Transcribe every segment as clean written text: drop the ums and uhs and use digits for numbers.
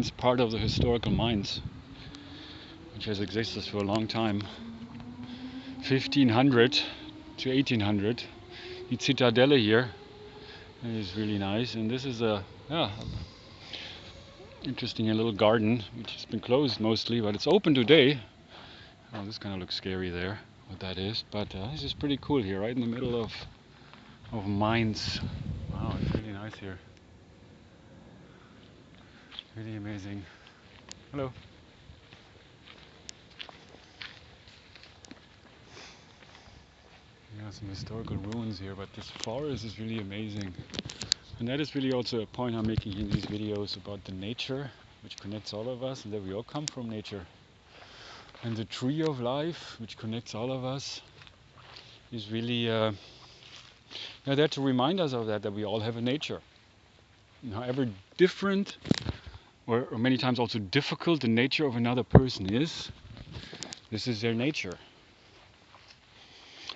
It's part of the historical Mainz, which has existed for a long time, 1500 to 1800. The Citadelle here is really nice, and this is a interesting little garden which has been closed mostly, but it's open today. Oh, this kind of looks scary there, what that is, but this is pretty cool here, right in the middle of Mainz. Wow, it's really nice here. Really amazing. Hello. Yeah, some historical ruins here, but this forest is really amazing. And that is really also a point I'm making in these videos about the nature, which connects all of us, and that we all come from nature. And the tree of life, which connects all of us, is really there to remind us of that we all have a nature. And however different, or many times also difficult, the nature of another person is, this is their nature.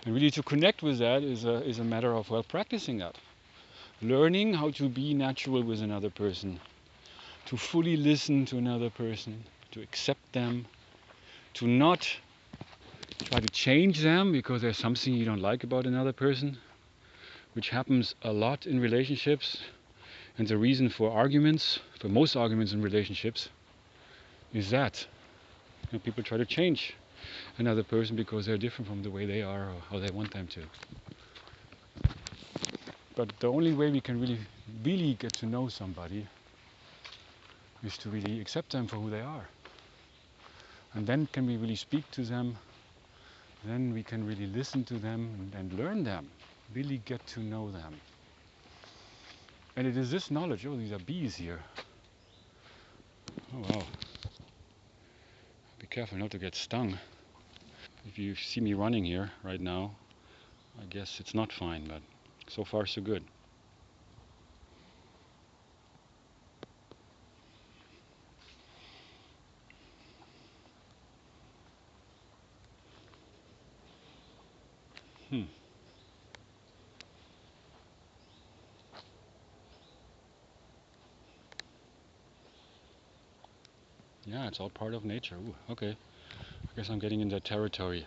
And really to connect with that is a matter of, well, practicing that. Learning how to be natural with another person, to fully listen to another person, to accept them, to not try to change them because there's something you don't like about another person, which happens a lot in relationships. And the reason for arguments, for most arguments in relationships, is that people try to change another person because they're different from the way they are or how they want them to. But the only way we can really get to know somebody is to really accept them for who they are. And then can we really speak to them, then we can really listen to them and learn them, really get to know them. And it is this knowledge, oh, these are bees here. Oh wow. Be careful not to get stung. If you see me running here right now, I guess it's not fine, but so far so good. Yeah, it's all part of nature. Ooh, okay. I guess I'm getting in that territory.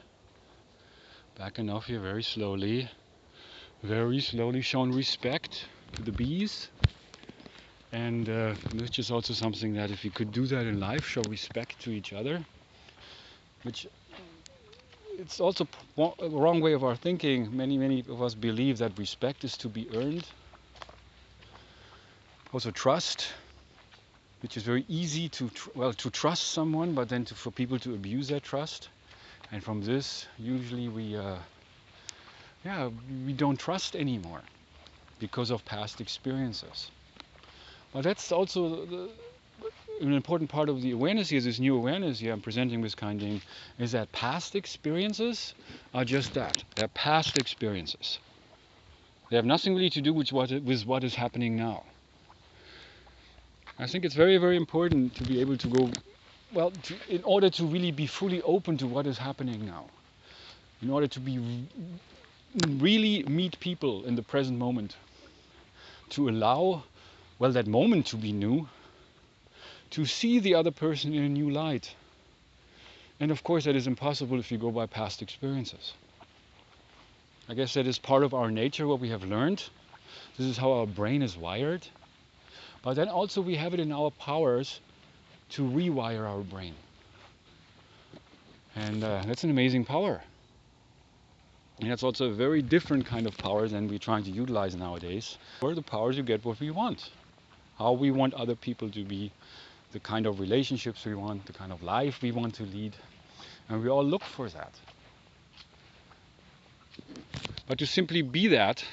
Backing off here very slowly showing respect to the bees. And which is also something that if we could do that in life, show respect to each other, which it's also a wrong way of our thinking. Many of us believe that respect is to be earned. Also trust, which is very easy to trust someone, but then for people to abuse that trust. And from this, usually we don't trust anymore because of past experiences. But that's also an important part of the awareness here, this new awareness here I'm presenting with Kinding, is that past experiences are just that. They're past experiences. They have nothing really to do with what is happening now. I think it's very, very important to be able to go, in order to really be fully open to what is happening now, in order to be really meet people in the present moment, to allow, that moment to be new, to see the other person in a new light. And of course that is impossible if you go by past experiences. I guess that is part of our nature, what we have learned. This is how our brain is wired. But then also we have it in our powers to rewire our brain. And that's an amazing power. And that's also a very different kind of power than we're trying to utilize nowadays. Or the powers you get what we want. How we want other people to be, the kind of relationships we want, the kind of life we want to lead. And we all look for that. But to simply be that,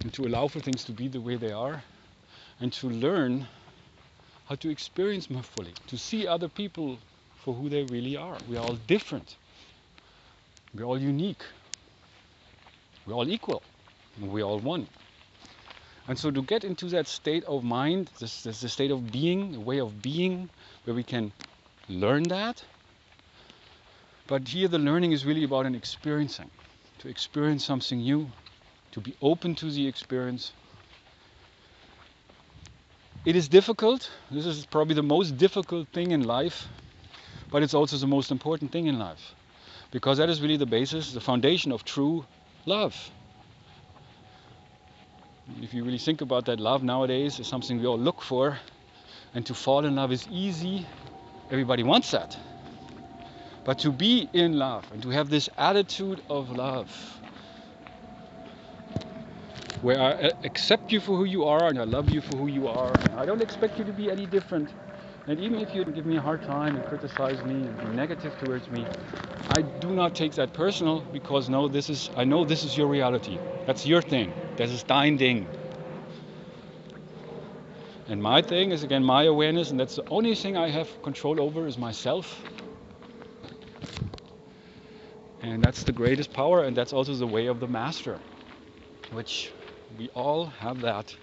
and to allow for things to be the way they are, and to learn how to experience more fully, to see other people for who they really are. We are all different. We're all unique. We're all equal. And we're all one. And so to get into that state of mind, this the state of being, a way of being, where we can learn that. But here the learning is really about an experiencing. To experience something new, to be open to the experience. It is difficult. This is probably the most difficult thing in life, but it's also the most important thing in life, because that is really the basis, the foundation of true love. If you really think about that, love nowadays is something we all look for, and to fall in love is easy. Everybody wants that. But to be in love and to have this attitude of love, where I accept you for who you are and I love you for who you are, and I don't expect you to be any different. And even if you give me a hard time and criticize me and be negative towards me, I do not take that personal, because I know this is your reality. That's your thing. Das ist dein Ding. And my thing is, again, my awareness, and that's the only thing I have control over, is myself. And that's the greatest power, and that's also the way of the master, which we all have that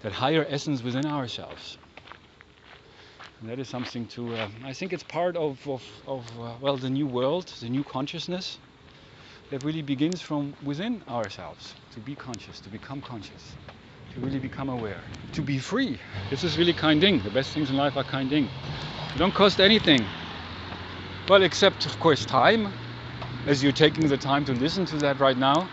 higher essence within ourselves. And that is something to, I think it's part of the new world, the new consciousness that really begins from within ourselves, to be conscious, to become conscious, to really become aware, to be free. This is really kind ding. The best things in life are kind ding. They don't cost anything. Well, except of course time, as you're taking the time to listen to that right now.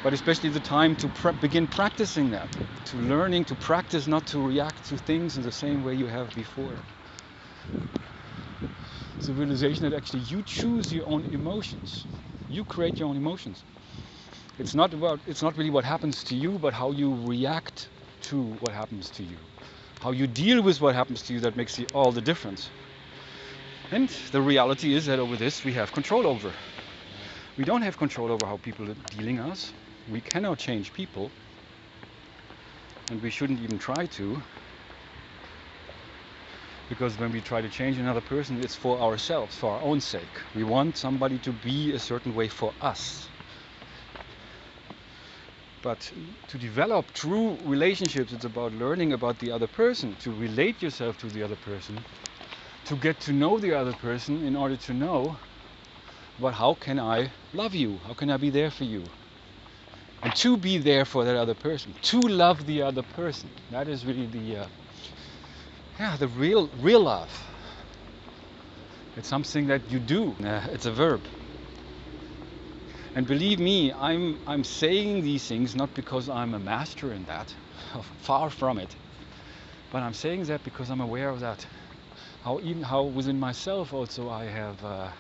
But especially the time to begin practicing that, to learning to practice not to react to things in the same way you have before. It's a realization that actually you choose your own emotions. You create your own emotions. It's not really what happens to you, but how you react to what happens to you. How you deal with what happens to you, that makes all the difference. And the reality is that over this we have control over. We don't have control over how people are dealing us. We cannot change people, and we shouldn't even try to, because when we try to change another person, it's for ourselves, for our own sake. We want somebody to be a certain way for us. But to develop true relationships, it's about learning about the other person, to relate yourself to the other person, to get to know the other person in order to know, but how can I love you? How can I be there for you? And to be there for that other person, to love the other person. That is really the real love. It's something that you do. It's a verb. And believe me, I'm saying these things not because I'm a master in that, far from it. But I'm saying that because I'm aware of that. How within myself also I have,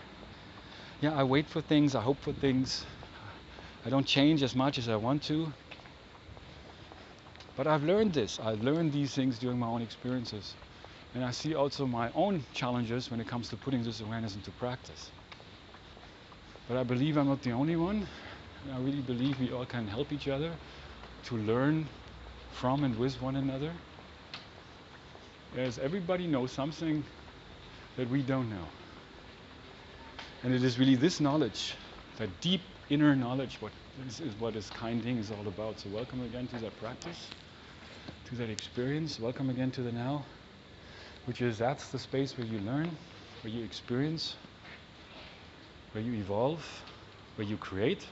I wait for things, I hope for things. I don't change as much as I want to. But I've learned this. I've learned these things during my own experiences. And I see also my own challenges when it comes to putting this awareness into practice. But I believe I'm not the only one. I really believe we all can help each other to learn from and with one another. As everybody knows something that we don't know. And it is really this knowledge, that deep inner knowledge, what is kind ding is all about. So welcome again to that practice, to that experience. Welcome again to the now, that's the space where you learn, where you experience, where you evolve, where you create.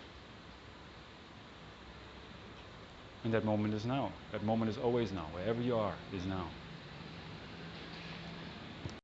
And that moment is now. That moment is always now. Wherever you are is now.